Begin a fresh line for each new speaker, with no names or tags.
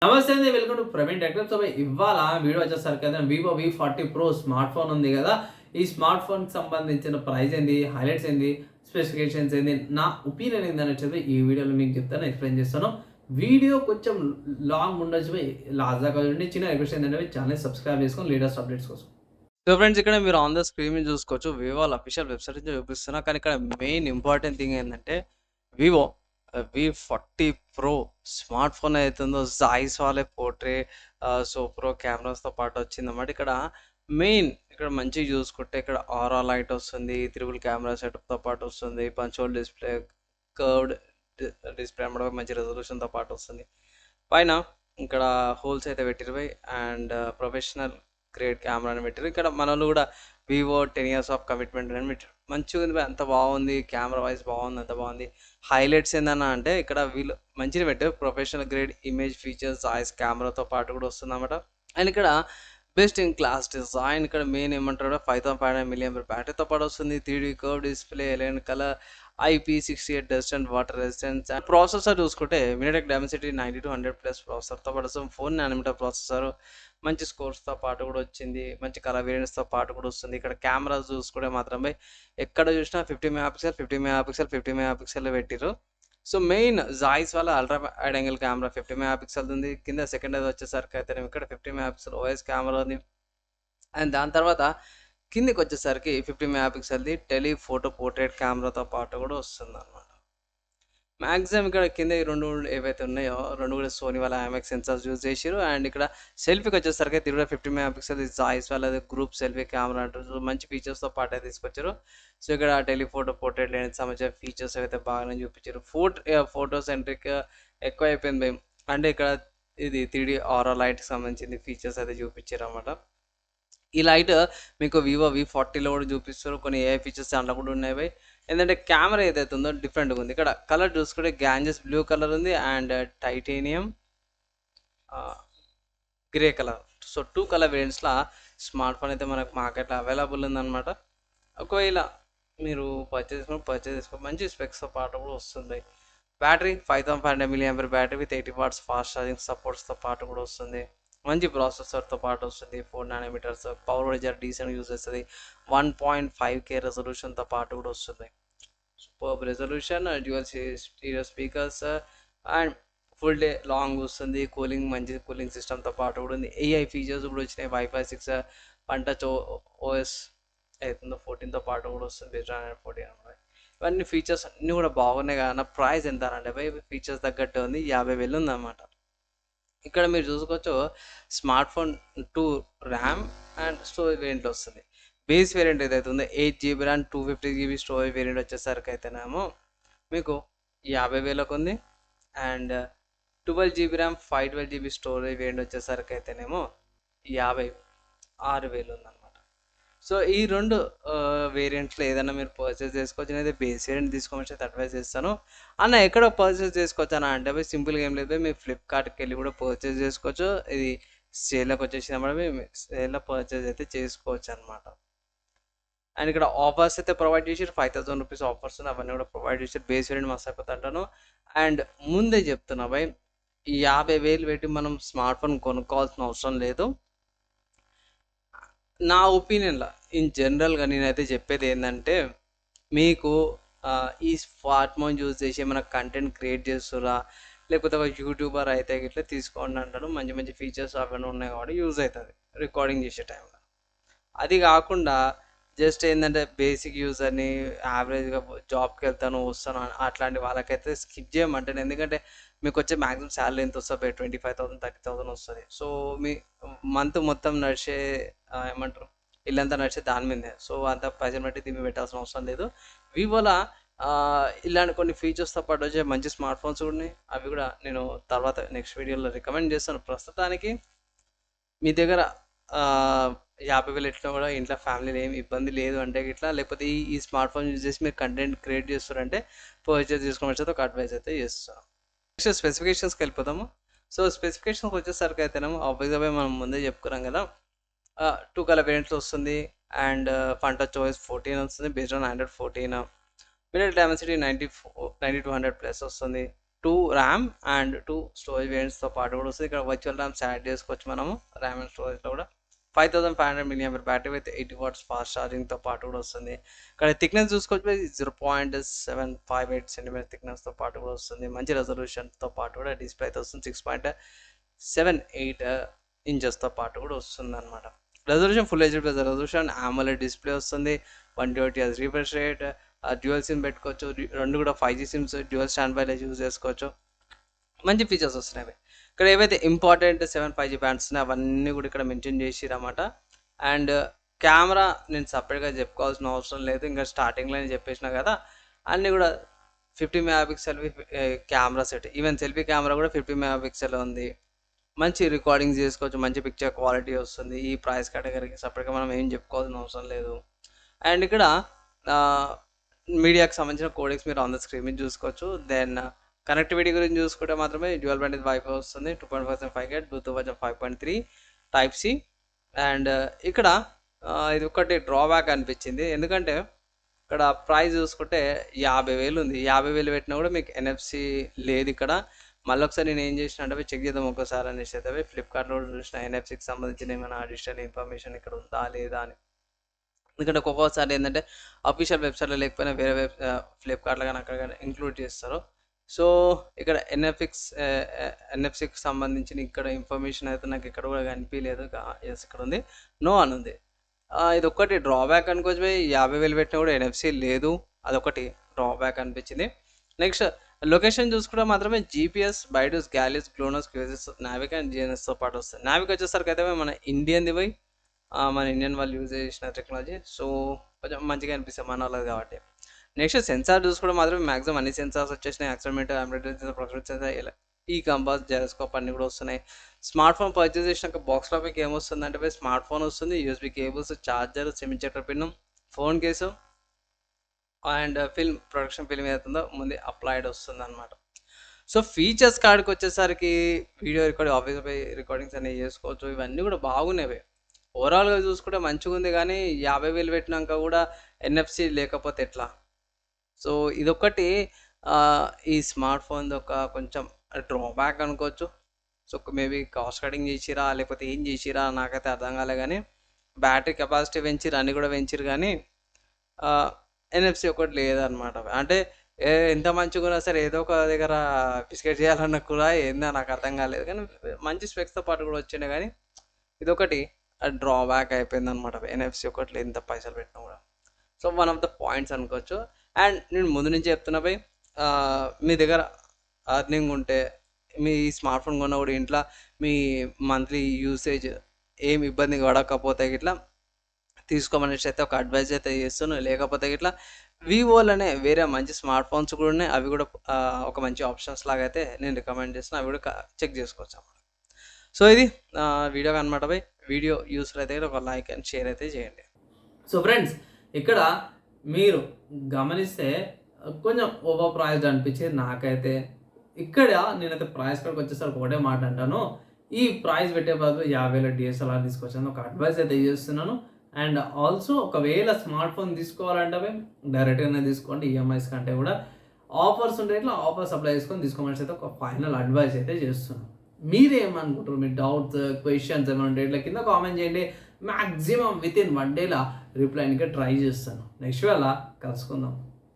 నమస్తే అండి, welcome to Praveen techniques. So ఇవాళ వీడియో వచ్చేసరికి అయితే Vivo V40 Pro smart phone ఉంది కదా. ఈ స్మార్ట్ ఫోన్కి సంబంధించిన ప్రైస్ ఏంది, హైలైట్స్ ఏంది, స్పెసిఫికేషన్స్ ఏంది, నా ఒపీనియన్ ఏందని చెప్పి ఈ వీడియోలో మీకు చెప్తాను, ఎక్స్ప్లెయిన్ చేస్తాను. వీడియో కొంచెం లాంగ్ ఉండొచ్చు, లాస్ట్ దాకా చూడండి. చిన్న రిక్వెస్ట్ ఏంటంటే ఛానల్ సబ్స్క్రైబ్ చేసుకొని లేటెస్ట్ అప్డేట్స్ కోసం.
సో ఫ్రెండ్స్, ఇక్కడ మీరు ఆన్ ద స్క్రీన్ మీద చూసుకోవచ్చు. వివో వాళ్ళ అఫీషియల్ వెబ్సైట్ నుంచి చూపిస్తున్నా. కానీ ఇక్కడ మెయిన్ ఇంపార్టెంట్ థింగ్ ఏంటంటే Vivo V40 Pro smart phone అవుతుందో జాయిస్ వాళ్ళే పోర్ట్రే సో ప్రో కెమెరాస్తో పాటు వచ్చిందన్నమాట. ఇక్కడ మంచిగా చూసుకుంటే ఇక్కడ ఆరా లైట్ వస్తుంది, త్రిబుల్ కెమెరా సెటప్తో పాటు వస్తుంది, పంచోల్ డిస్ప్లే, కర్వ్డ్ డిస్ప్లే అన్నమాట, మంచి రెజల్యూషన్తో పాటు వస్తుంది. పైన ఇక్కడ హోల్స్ అయితే పెట్టిరు అండ్ ప్రొఫెషనల్ గ్రేట్ కెమెరా అని పెట్టారు. ఇక్కడ మనలో కూడా వివో 10 years ఆఫ్ కమిట్మెంట్ అని పెట్టారు. మంచిగా ఉంది, అంత బాగుంది, కెమెరా వైజ్ బాగుంది, అంత బాగుంది. హైలైట్స్ ఏందన్నా అంటే ఇక్కడ వీళ్ళు మంచిగా పెట్టారు, professional grade image features voice కెమెరాతో పాటు కూడా వస్తుంది అన్నమాట. అండ్ ఇక్కడ బెస్ట్ ఇన్ క్లాస్ డిజైన్, ఇక్కడ మెయిన్ ఏమంటారు 5500 mAh బ్యాటరీతో పాటు వస్తుంది. 3D కర్వ్ డిస్ప్లే, ఎలైన్ colour, IP68 dust and water resistance. Processor చూసుకుంటే MediaTek Dimensity 90-100+ ప్రాసెసర్తో పాటు 4 nanometer ప్రాసెసర్, మంచి స్కోర్స్తో పాటు కూడా వచ్చింది, మంచి కలర్ వేరియంట్స్తో పాటు కూడా వస్తుంది. ఇక్కడ కెమెరాస్ చూసుకుంటే మాత్రం ఎక్కడ చూసినా 50 MP, 50 MP, 50 MP పెట్టిరు. సో మెయిన్ జాయిస్ వల్ల ultra wide angle camera 50 MP ఉంది. కింద సెకండ్ అది వచ్చేసరికి అయితే ఇక్కడ 50 MP OS కెమెరా ఉంది. అండ్ దాని తర్వాత కిందికి వచ్చేసరికి 50 MP టెలిఫోటో పోర్ట్రేట్ కెమెరాతో పాటు కూడా వస్తుంది అనమాట. మ్యాక్సిమం ఇక్కడ కింద ఈ రెండు ఏవైతే ఉన్నాయో రెండు కూడా సోనీ వాళ్ళ IMX సెన్సార్స్ యూజ్ చేసారు. అండ్ ఇక్కడ సెల్ఫీకి వచ్చేసరికి తిరుగుడ 50 MP జాయిస్ వాళ్ళది గ్రూప్ సెల్ఫీ కెమెరా అంటారు. మంచి ఫీచర్స్తో పాటు అయితే తీసుకొచ్చారు. సో ఇక్కడ టెలిఫోటో పోర్ట్రేట్ లేని సంబంధించిన ఫీచర్స్ అయితే బాగానే చూపించారు. ఫోటో సెంట్రిక్ ఎక్కువ అయిపోయింది అంటే ఇక్కడ ఇది 3D ఆరా లైట్కి సంబంధించింది ఫీచర్స్ అయితే చూపించారు అన్నమాట. ఈ లైట్ మీకు వివో V40లో కూడా చూపిస్తారు. కొన్ని AI ఫీచర్స్ దాంట్లో కూడా ఉన్నాయి. ఏంటంటే కెమెరా ఏదైతే ఉందో డిఫరెంట్గా ఉంది. ఇక్కడ కలర్ చూసుకుంటే గ్యాంజెస్ బ్లూ కలర్ ఉంది and titanium grey colour. So 2 colour వేరియంట్స్లో స్మార్ట్ ఫోన్ అయితే మనకు మార్కెట్లో అవైలబుల్ ఉందన్నమాట. ఒకవేళ మీరు పర్చేస్ చేసుకో మంచి స్పెక్స్తో పాటు కూడా వస్తుంది. Battery 5500 mAh battery with 80 watts fast charging సపోర్ట్స్తో పాటు కూడా వస్తుంది. మంచి ప్రాసెసర్తో పాటు వస్తుంది. 4 nanometers పవర్ కూడా జర డీసెంట్ యూజ్ చేస్తుంది. 1.5K రెజల్యూషన్తో పాటు కూడా వస్తుంది. Super resolution, dual stereo speakers and full day long వస్తుంది. మంచి కూలింగ్ సిస్టమ్తో పాటు కూడా ఉంది. AI ఫీచర్స్ కూడా వచ్చినాయి. Wi-Fi 6 పంటచ్ OS అవుతుందో 14తో పాటు కూడా వస్తుంది. బేస్డ్ ఆన్ 14 అనమాట. ఇవన్నీ ఫీచర్స్ అన్నీ కూడా బాగున్నాయి కదా. ప్రైస్ ఎంత అంటే ఫీచర్స్ తగ్గట్టు ఉంది, 50,000 ఉందన్నమాట. ఇక్కడ మీరు చూసుకోవచ్చు smart phone 2 RAM and storage variant వస్తుంది. బేస్ వేరియంట్ ఏదైతే ఉందో 8GB RAM 250GB storage variant వచ్చేసరికి అయితేనేమో మీకు 50,000కు ఉంది. And 12GB RAM 512GB storage variant వచ్చేసరికి అయితేనేమో 56,000 ఉందన్నమాట. సో ఈ రెండు వేరియంట్స్లో ఏదైనా మీరు పర్చేస్ చేసుకోవచ్చు. నేనైతే బేస్ వేరియంట్ తీసుకోమని అయితే అడ్వైస్ చేస్తాను. అన్న ఎక్కడ పర్చేస్ చేసుకోవచ్చు అన్న అంటే సింపుల్గా ఏం లేదు, మీరు ఫ్లిప్కార్ట్కి వెళ్ళి కూడా పర్చేస్ చేసుకోవచ్చు. ఇది సేల్లోకి వచ్చేసినప్పుడు మేము సేల్లో పర్చేస్ అయితే చేసుకోవచ్చు అనమాట. అండ్ ఇక్కడ ఆఫర్స్ అయితే ప్రొవైడ్ చేసారు. 5,000 రూపీస్ ఆఫర్స్ అవన్నీ కూడా ప్రొవైడ్ చేసారు. బేస్ వేరియంట్ మస్తు అయిపోతా అంటాను. అండ్ ముందే చెప్తున్నా 50,000 పెట్టి మనం స్మార్ట్ ఫోన్ కొనుక్కోవాల్సిన అవసరం లేదు. నా ఒపీనియన్లో ఇన్ జనరల్గా నేనైతే చెప్పేది ఏంటంటే మీకు ఈ స్మార్ట్ ఫోన్ యూజ్ చేసి ఏమైనా కంటెంట్ క్రియేట్ చేస్తురా, లేకపోతే ఒక యూట్యూబర్ అయితే ఇట్లా తీసుకోండి అంటారు. మంచి మంచి ఫీచర్స్ అవన్నీ ఉన్నాయి కాబట్టి యూజ్ అవుతుంది రికార్డింగ్ చేసే టైంలో. అది కాకుండా జస్ట్ ఏంటంటే బేసిక్ యూజర్ని యావరేజ్గా జాబ్కి వెళ్తాను వస్తాను అట్లాంటి వాళ్ళకైతే స్కిప్ చేయమంటాను. ఎందుకంటే మీకు వచ్చే మ్యాక్సిమం శాలరీ ఎంత వస్తుంది, 25,000 30,000 వస్తుంది. సో మీ మంత్ మొత్తం నడిచే ఏమంటారు ఇల్లంతా నడిచే దాని మీదే. సో అంత పైసలు బట్టి దీన్ని పెట్టాల్సిన అవసరం లేదు. వివోలో ఇలాంటి కొన్ని ఫీచర్స్తో పాటు వచ్చే మంచి స్మార్ట్ ఫోన్స్ కూడా ఉన్నాయి. అవి కూడా నేను తర్వాత నెక్స్ట్ వీడియోలో రికమెండ్ చేస్తాను. ప్రస్తుతానికి మీ దగ్గర 50,000 ఎట్లా కూడా ఇంట్లో ఫ్యామిలీలో ఏమి ఇబ్బంది లేదు అంటే ఇట్లా, లేకపోతే ఈ స్మార్ట్ ఫోన్ యూజ్ చేసి మీరు కంటెంట్ క్రియేట్ చేస్తారంటే పర్చేస్ చేసుకోవచ్చు. ఒక అడ్వైస్ అయితే చేస్తాను. నెక్స్ట్ స్పెసిఫికేషన్స్కి వెళ్ళిపోతాము. సో స్పెసిఫికేషన్స్కి వచ్చేసరికి అయితేనేమో ఆబ్వియస్గా మనం ముందే చెప్పుకున్నాం కదా. 2 కలర్ వేరియంట్స్ వస్తుంది. అండ్ పంటచ్ OS 14 వస్తుంది based on Android 14. MediaTek Dimensity 90-100+ వస్తుంది. 2 ర్యామ్ అండ్ 2 స్టోరేజ్ వేరియంట్స్తో పాటు కూడా వస్తుంది. ఇక్కడ వర్చువల్ ర్యామ్స్ యాడ్ చేసుకోవచ్చు మనము ర్యామ్ అండ్ స్టోరేజ్లో కూడా. 5500 mAh battery with 80 watts fast ఛార్జింగ్తో పాటు కూడా వస్తుంది. ఇక్కడ థిక్నెస్ చూసుకోవచ్చు 0.758 సెంటీమీటర్ థిక్నెస్తో పాటు కూడా వస్తుంది. మంచి రెజల్యూషన్తో పాటు కూడా డిస్ప్లే అయితే వస్తుంది. 6.78 ఇంచెస్తో పాటు కూడా వస్తుంది అనమాట. Resolution full HD plus resolution, AMOLED display వస్తుంది. 120 Hz refresh rate, dual SIM పెట్టుకోవచ్చు. రెండు కూడా 5G SIMs dual standby use చేసుకోవచ్చు. మంచి ఫీచర్స్ వస్తున్నాయి. ఇక్కడ ఏవైతే ఇంపార్టెంట్ 7 5G బ్యాండ్స్ ఉన్నాయో అవన్నీ కూడా ఇక్కడ మెన్షన్ చేసిరన్నమాట. అండ్ కెమెరా నేను సపరేట్గా చెప్పుకోవాల్సిన అవసరం లేదు, ఇంకా స్టార్టింగ్లో నేను చెప్పేసిన కదా. అన్నీ కూడా 50 megapixel camera set, even selfie camera కూడా 50 మెగాపిక్సెల్ ఉంది. మంచి రికార్డింగ్స్ చేసుకోవచ్చు, మంచి పిక్చర్ క్వాలిటీ వస్తుంది. ఈ ప్రైస్ కేటగిరీకి సపరేట్గా మనం ఏం చెప్పుకోవాల్సిన అవసరం లేదు. అండ్ ఇక్కడ మీడియాకి సంబంధించిన కోడెక్స్ మీరు ఆన్ ద స్క్రీన్ మీద చూసుకోవచ్చు. దెన్ కనెక్టివిటీ గురించి చూసుకుంటే మాత్రమే డ్యూయల్ బ్యాండ్ వైఫై వస్తుంది. 2.5 GHz Bluetooth version 5.3 type C. And ఇక్కడ ఇది ఒకటి డ్రాబ్యాక్ అనిపించింది, ఎందుకంటే ఇక్కడ ప్రైస్ చూసుకుంటే 50,000 ఉంది. 50,000 పెట్టినా కూడా మీకు NFC లేదు ఇక్కడ. మళ్ళీ ఒకసారి నేను ఏం చేసిన అంటే చెక్ చేద్దాం ఒకసారి అనేసి అయితే ఫ్లిప్కార్ట్లో చూసిన NFCకి సంబంధించిన ఏమైనా అడిషనల్ ఇన్ఫర్మేషన్ ఇక్కడ ఉందా లేదా అని. ఎందుకంటే ఒక్కొక్కసారి ఏంటంటే అఫీషియల్ వెబ్సైట్లో లేకపోయినా వేరే ఫ్లిప్కార్ట్లో కానీ అక్కడ కానీ ఇంక్లూడ్ చేస్తారు. సో ఇక్కడ ఎన్ఎఫ్సికి సంబంధించిన ఇక్కడ ఇన్ఫర్మేషన్ అయితే నాకు ఇక్కడ కూడా కనిపించలేదు. ఎస్ ఇక్కడ ఉంది, నో అని ఉంది. ఇది ఒక్కటి డ్రాబ్యాక్ అనుకోవచ్చు. 50,000 పెట్టినా కూడా NFC లేదు, అదొకటి డ్రాబ్యాక్ అనిపించింది. నెక్స్ట్ లొకేషన్ చూసుకుంటే మాత్రమే GPS, బైడూస్, గ్యాలీస్, గ్లోనస్, క్యూజెస్, నావిక్ అండ్ GNSతో పాటు వస్తుంది. నావిక్ వచ్చేసరికి అయితే మన ఇండియన్ది పోయి మన ఇండియన్ వాళ్ళు యూజ్ చేసిన టెక్నాలజీ, సో కొంచెం మంచిగా అనిపిస్తుంది మన వాళ్ళది కాబట్టి. నెక్స్ట్ సెన్సార్ చూసుకుంటే మాత్రం మ్యాక్సిమం అన్ని సెన్సార్స్ వచ్చేసినాయి. Accelerometer, amplitude sensor, proximity sensor, ఇలా ఈ కంపాస్, జైరోస్కోప్ అన్ని కూడా వస్తున్నాయి. స్మార్ట్ ఫోన్ పర్చేస్ చేసినాక బాక్స్లో మీకు ఏమొస్తుంది అంటే స్మార్ట్ ఫోన్ వస్తుంది, USB cables, charger, SIM injector pin, phone case and film production film ఏదైతుందో ముందు అప్లైడ్ వస్తుంది అనమాట. సో ఫీచర్స్ కార్డ్కి వచ్చేసరికి వీడియో రికార్డింగ్, ఆఫీస్ రికార్డింగ్స్ అనేవి చేసుకోవచ్చు. ఇవన్నీ కూడా బాగున్నాయి. ఓవరాల్గా చూసుకుంటే మంచిగా ఉంది, కానీ 50,000 పెట్టినాక కూడా NFC లేకపోతే ఎట్లా? సో ఇదొకటి ఈ స్మార్ట్ ఫోన్ ఒక కొంచెం డ్రాబ్యాక్ అనుకోవచ్చు. సో మేబీ కాస్ట్ కటింగ్ చేసిరా లేకపోతే ఏం చేసిరా నాకైతే అర్థం కాలే, కానీ బ్యాటరీ కెపాసిటీ పెంచిరు, అన్నీ కూడా పెంచిరు, కానీ NFC ఒకటి లేదనమాట. అంటే ఎంత మంచిగా ఉన్నా సరే ఏదో ఒక దగ్గర బిస్కెట్ చేయాలన్నా కూడా ఏందో నాకు అర్థం కాలేదు, కానీ మంచి స్పెక్స్తో పాటు కూడా వచ్చిండే, కానీ ఇదొకటి డ్రాబ్యాక్ అయిపోయింది అనమాట. NFC ఒకటి ఎంత పైసలు పెట్టినా కూడా. So one of the points అనుకోవచ్చు. అండ్ నేను ముందు నుంచి చెప్తున్నా పోయి మీ దగ్గర అర్నింగ్ ఉంటే మీ స్మార్ట్ ఫోన్ కొన్న కూడా ఇంట్లో మీ మంత్లీ యూసేజ్ ఏమి ఇబ్బంది పడకపోతే ఇట్లా తీసుకోమనేసి అయితే ఒక అడ్వైజ్ అయితే చేస్తున్నాను. లేకపోతే ఇట్లా వివోలోనే వేరే మంచి స్మార్ట్ ఫోన్స్ కూడా ఉన్నాయి, అవి కూడా ఒక మంచి ఆప్షన్స్ లాగా అయితే నేను రికమెండ్ చేస్తున్నాను, అవి కూడా చెక్ చేసుకోవచ్చు అన్నమాట. సో ఇది వీడియో అనమాట పోయి. వీడియో యూస్ఫుల్ అయితే ఒక లైక్ అండ్ షేర్ అయితే చేయండి.
సో ఫ్రెండ్స్, ఇక్కడ మీరు గమనిస్తే కొంచెం ఓవర్ ప్రైస్డ్ అనిపించేది నాకైతే. ఇక్కడ నేనైతే ప్రైస్ కార్డ్కి వచ్చేసరికి ఒకటే మాట అంటాను, ఈ ప్రైస్ పెట్టే బదులు 50,000 DSLR తీసుకొచ్చాను ఒక అడ్వైస్ అయితే చేస్తున్నాను. అండ్ ఆల్సో ఒకవేళ స్మార్ట్ ఫోన్ తీసుకోవాలంటే డైరెక్ట్గానే తీసుకోండి, EMIs కంటే కూడా ఆఫర్స్ ఉంటే ఇట్లా ఆఫర్స్ అప్లై చేసుకొని తీసుకోమని అయితే ఒక ఫైనల్ అడ్వైస్ అయితే చేస్తున్నాను. మీరేమనుకుంటారు? మీ డౌట్స్, క్వశ్చన్స్ ఏమైనా ఉంటే ఇట్లా కింద కామెంట్ చేయండి. మ్యాక్సిమం విత్ ఇన్ 1 డేలో రిప్లైకి ట్రై చేస్తాను. నెక్స్ట్ వేళ కలుసుకుందాం.